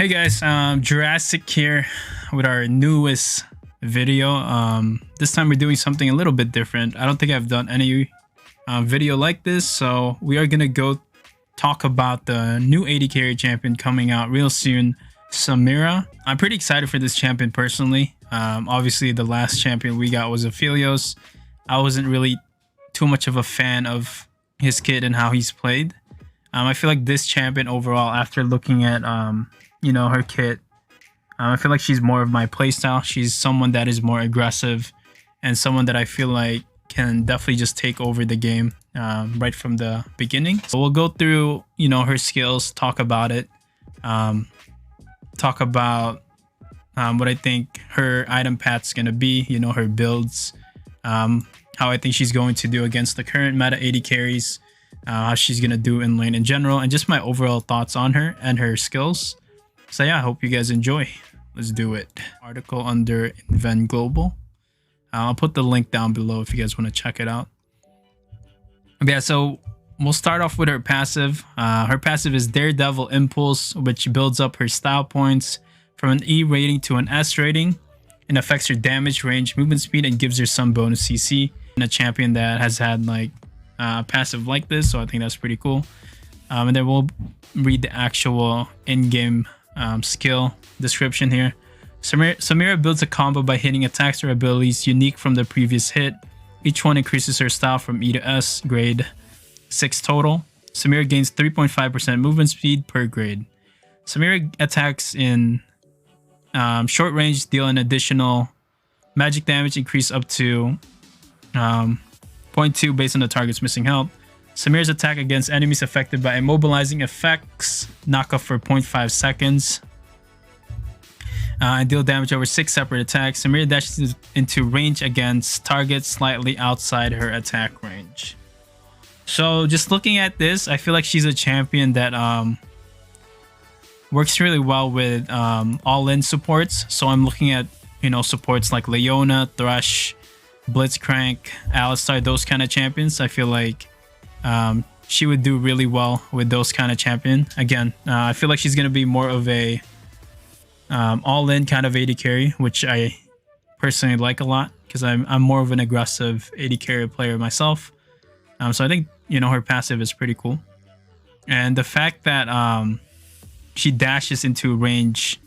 Hey guys, Jurassiq here with our newest video. This time we're doing something a little bit different. I don't think I've done any video like this, so we are gonna go talk about the new AD carry champion coming out real soon, Samira. I'm pretty excited for this champion personally. Obviously the last champion we got was Aphelios. I wasn't really too much of a fan of his kit and how he's played. I feel like this champion overall, after looking at her kit, I feel like she's more of my playstyle. She's someone that is more aggressive and someone that I feel like can definitely just take over the game right from the beginning. So we'll go through her skills, talk about it, talk about what I think her item path's gonna be, her builds, how I think she's going to do against the current meta AD carries, how she's gonna do in lane in general, and just my overall thoughts on her and her skills. So yeah, I hope you guys enjoy. Let's do it. Article under INFERNO Global. I'll put the link down below if you guys want to check it out. But yeah, so we'll start off with her passive. Her passive is Daredevil Impulse, which builds up her style points from an E rating to an S rating and affects her damage, range, movement speed, and gives her some bonus CC. And a champion that has had like passive like this, so I think that's pretty cool. And then we'll read the actual in-game skill description here. Samira builds a combo by hitting attacks or abilities unique from the previous hit. Each one increases her style from E to S, grade 6 total. Samira gains 3.5% movement speed per grade. Samira attacks in short range, deal an additional magic damage increase up to 0.2 based on the target's missing health. Samira's attack against enemies affected by immobilizing effects knock off for 0.5 seconds and deal damage over 6 separate attacks. Samira dashes into range against targets slightly outside her attack range. So just looking at this, I feel like she's a champion that works really well with all-in supports. So I'm looking at supports like Leona, Thresh, Blitzcrank, Alistar, those kind of champions. I feel like she would do really well with those kind of champion. Again, I feel like she's going to be more of a all-in kind of AD carry, which I personally like a lot because I'm more of an aggressive AD carry player myself. So I think her passive is pretty cool, and the fact that she dashes into range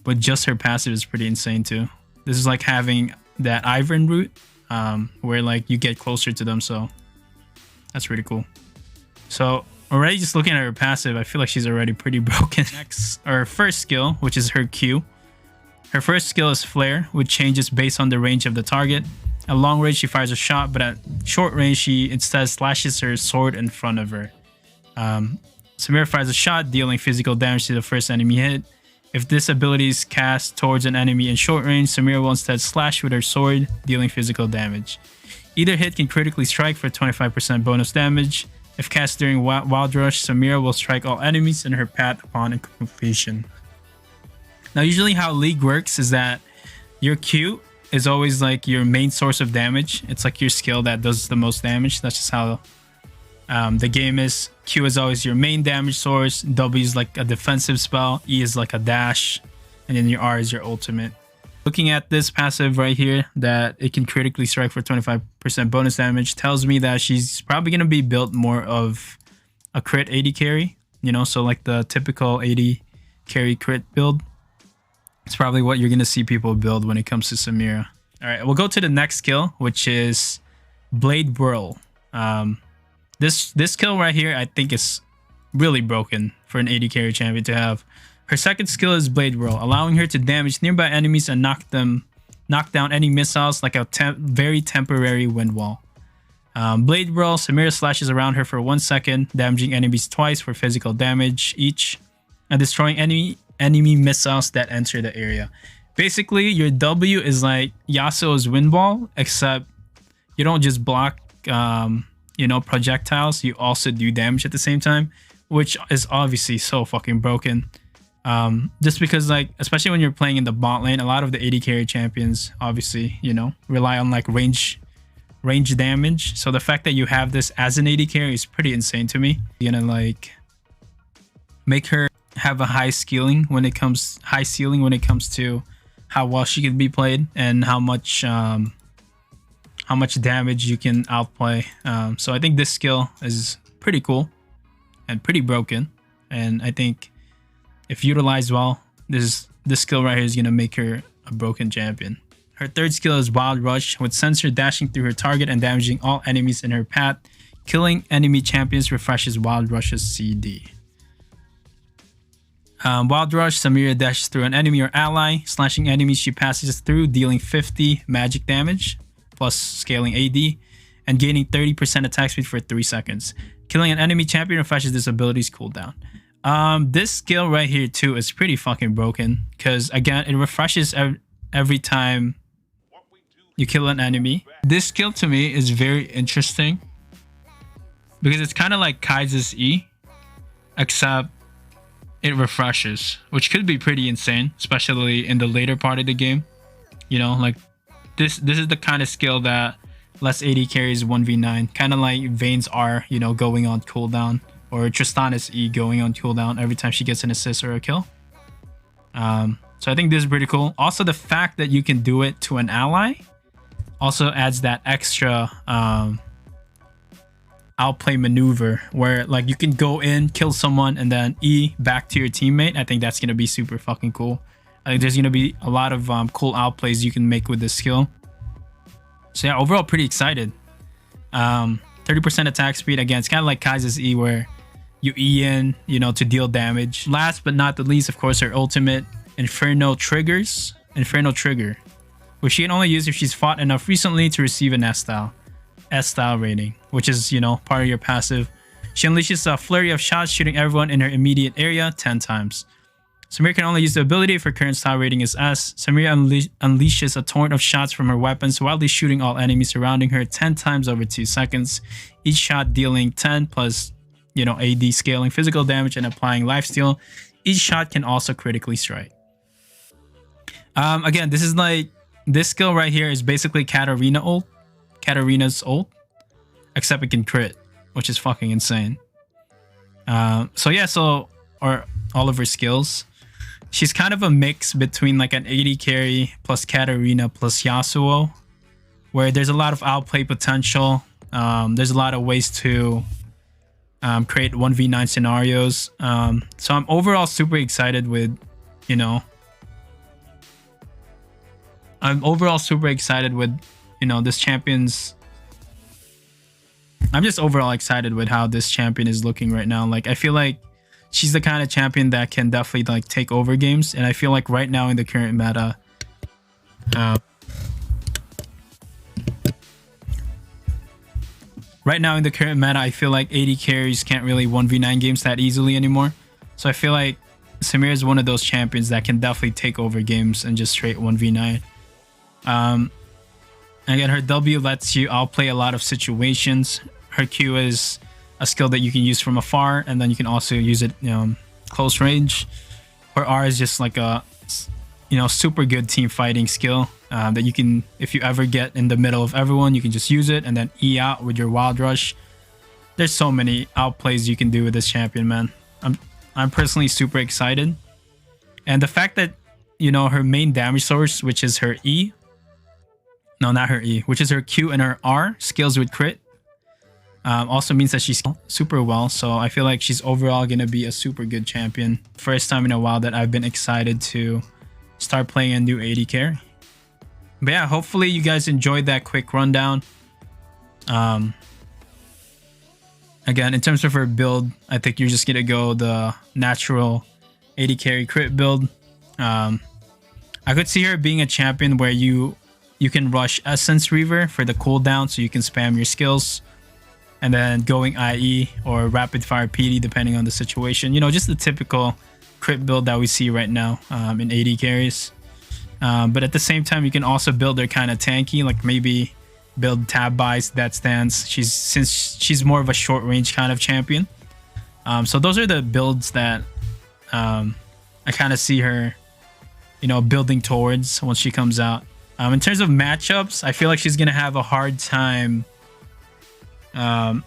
with just her passive is pretty insane too. This is like having that Ivern route where like you get closer to them, so that's pretty cool. So already just looking at her passive, I feel like she's already pretty broken. Next, her first skill, which is her Q. Her first skill is Flare, which changes based on the range of the target. At long range, she fires a shot, but at short range, she instead slashes her sword in front of her. Samira fires a shot, dealing physical damage to the first enemy hit. If this ability is cast towards an enemy in short range, Samira will instead slash with her sword, dealing physical damage. Either hit can critically strike for 25% bonus damage. If cast during Wild Rush, Samira will strike all enemies in her path upon completion. Now, usually how League works is that your Q is always like your main source of damage. It's like your skill that does the most damage. That's just how the game is. Q is always your main damage source. W is like a defensive spell. E is like a dash. And then your R is your ultimate. Looking at this passive right here, that it can critically strike for 25% bonus damage, tells me that she's probably going to be built more of a crit AD carry. So like the typical AD carry crit build. It's probably what you're going to see people build when it comes to Samira. All right, we'll go to the next skill, which is Blade Whirl. This skill right here, I think is really broken for an AD carry champion to have. Her second skill is Blade Whirl, allowing her to damage nearby enemies and knock down any missiles like a very temporary wind wall. Blade Whirl, Samira slashes around her for 1 second, damaging enemies twice for physical damage each, and destroying enemy missiles that enter the area. Basically, your W is like Yasuo's wind wall, except you don't just block projectiles, you also do damage at the same time, which is obviously so fucking broken. Just because, like, especially when you're playing in the bot lane, a lot of the AD carry champions obviously rely on like range damage. So the fact that you have this as an AD carry is pretty insane to me. You're gonna like make her have a high ceiling when it comes to how well she can be played and how much damage you can outplay. So I think this skill is pretty cool and pretty broken, and I think if utilized well, this skill right here is gonna make her a broken champion. Her third skill is Wild Rush, with Sensor dashing through her target and damaging all enemies in her path. Killing enemy champions refreshes Wild Rush's CD. Wild Rush, Samira dashes through an enemy or ally, slashing enemies she passes through, dealing 50 magic damage, plus scaling AD, and gaining 30% attack speed for 3 seconds. Killing an enemy champion refreshes this ability's cooldown. This skill right here too is pretty fucking broken, because again, it refreshes every time you kill an enemy. This skill to me is very interesting, because it's kind of like Kai's E, except it refreshes, which could be pretty insane, especially in the later part of the game. You know, like this is the kind of skill that lets AD carries 1v9, kind of like Vayne's R, you know, going on cooldown, or Tristana's E going on cooldown every time she gets an assist or a kill. So I think this is pretty cool. Also, the fact that you can do it to an ally also adds that extra outplay maneuver, where like you can go in, kill someone, and then E back to your teammate. I think that's gonna be super fucking cool. I think there's gonna be a lot of cool outplays you can make with this skill. So yeah, overall pretty excited. 30% attack speed. Again, it's kind of like Kai's E, where you E in, you know, to deal damage. Last but not the least, of course, her ultimate, Inferno Trigger, which she can only use if she's fought enough recently to receive an S-style rating, which is, you know, part of your passive. She unleashes a flurry of shots, shooting everyone in her immediate area 10 times. Samira can only use the ability if her current style rating is S. Samira unleashes a torrent of shots from her weapons, wildly shooting all enemies surrounding her 10 times over 2 seconds. Each shot dealing 10 plus, you know, AD scaling physical damage and applying lifesteal. Each shot can also critically strike. Again, this is like, this skill right here is basically Katarina's ult, except it can crit, which is fucking insane. So yeah, or all of her skills. She's kind of a mix between like an AD carry plus Katarina plus Yasuo, where there's a lot of outplay potential. There's a lot of ways to create 1v9 scenarios. So I'm overall super excited with, you know, this champion's. I'm just overall excited with how this champion is looking right now. Like, I feel like she's the kind of champion that can definitely like take over games, and I feel like right now in the current meta, I feel like AD carries can't really 1v9 games that easily anymore. So I feel like Samira is one of those champions that can definitely take over games and just straight 1v9. Again, her W lets you outplay a lot of situations. Her Q is a skill that you can use from afar, and then you can also use it, you know, close range. Her R is just like a, you know, super good team fighting skill that you can, if you ever get in the middle of everyone, you can just use it and then E out with your Wild Rush. There's so many outplays you can do with this champion, man. I'm personally super excited, and the fact that, you know, her main damage source, which is her E. No, not her E, which is her Q and her R, scales with crit. Also means that she's super well. So I feel like she's overall going to be a super good champion. First time in a while that I've been excited to start playing a new AD carry. But yeah, hopefully you guys enjoyed that quick rundown. Again, in terms of her build, I think you're just going to go the natural AD carry crit build. I could see her being a champion where you can rush Essence Reaver for the cooldown, so you can spam your skills, and then going IE or rapid fire PD depending on the situation. You know, just the typical crit build that we see right now in AD carries. But at the same time, you can also build her kind of tanky, like maybe build tab buys that stance. Since she's more of a short range kind of champion. So those are the builds that I kind of see her, you know, building towards once she comes out. In terms of matchups, I feel like she's going to have a hard time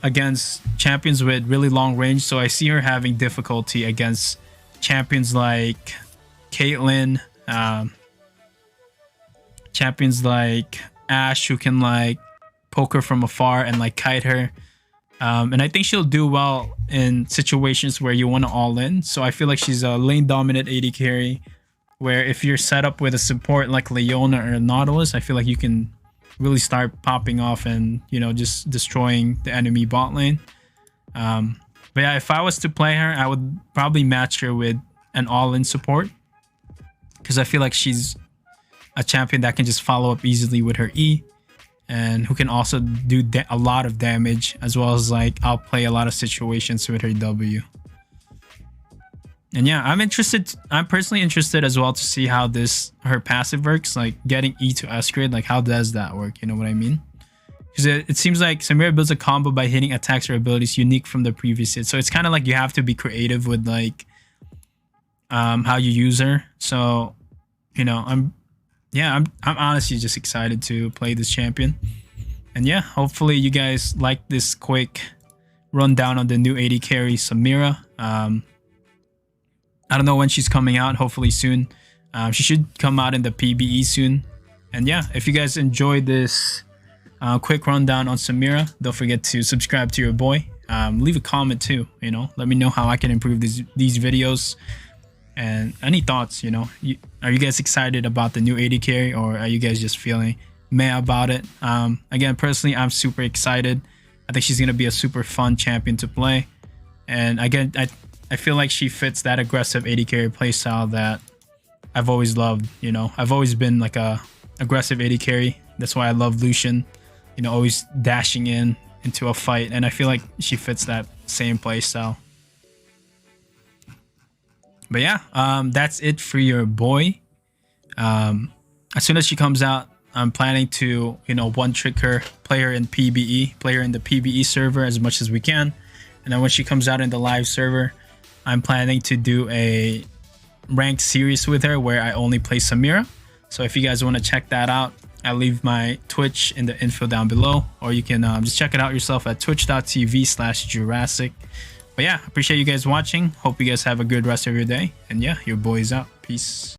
against champions with really long range. So I see her having difficulty against champions like Caitlyn, champions like Ash, who can like poke her from afar and like kite her. And I think she'll do well in situations where you want to all in. So I feel like she's a lane dominant AD carry, where if you're set up with a support like Leona or Nautilus, I feel like you can really start popping off and, you know, just destroying the enemy bot lane. But yeah, if I was to play her, I would probably match her with an all-in support, because I feel like she's a champion that can just follow up easily with her E, and who can also do a lot of damage, as well as like outplay a lot of situations with her W. And yeah, I'm personally interested as well to see how her passive works, like getting E to S grid. Like, how does that work? You know what I mean? Because it seems like Samira builds a combo by hitting attacks or abilities unique from the previous hit. So it's kind of like you have to be creative with like how you use her. So, you know, I'm honestly just excited to play this champion. And yeah, hopefully you guys like this quick rundown on the new AD carry Samira. I don't know when she's coming out. Hopefully soon. She should come out in the PBE soon. And yeah, if you guys enjoyed this quick rundown on Samira, don't forget to subscribe to your boy. Leave a comment too, you know, let me know how I can improve these videos, and any thoughts. You know, are you guys excited about the new AD carry, or are you guys just feeling meh about it? Again, personally, I'm super excited. I think she's gonna be a super fun champion to play, and again, I feel like she fits that aggressive AD carry playstyle that I've always loved. You know, I've always been like a aggressive AD carry. That's why I love Lucian, you know, always dashing into a fight, and I feel like she fits that same playstyle. But yeah, that's it for your boy. As soon as she comes out, I'm planning to, you know, one trick her, play her in PBE, play her in the PBE server as much as we can, and then when she comes out in the live server, I'm planning to do a ranked series with her where I only play Samira. So if you guys want to check that out, I'll leave my Twitch in the info down below, or you can just check it out yourself at twitch.tv/Jurassiq. But yeah, appreciate you guys watching. Hope you guys have a good rest of your day. And yeah, your boy's out. Peace.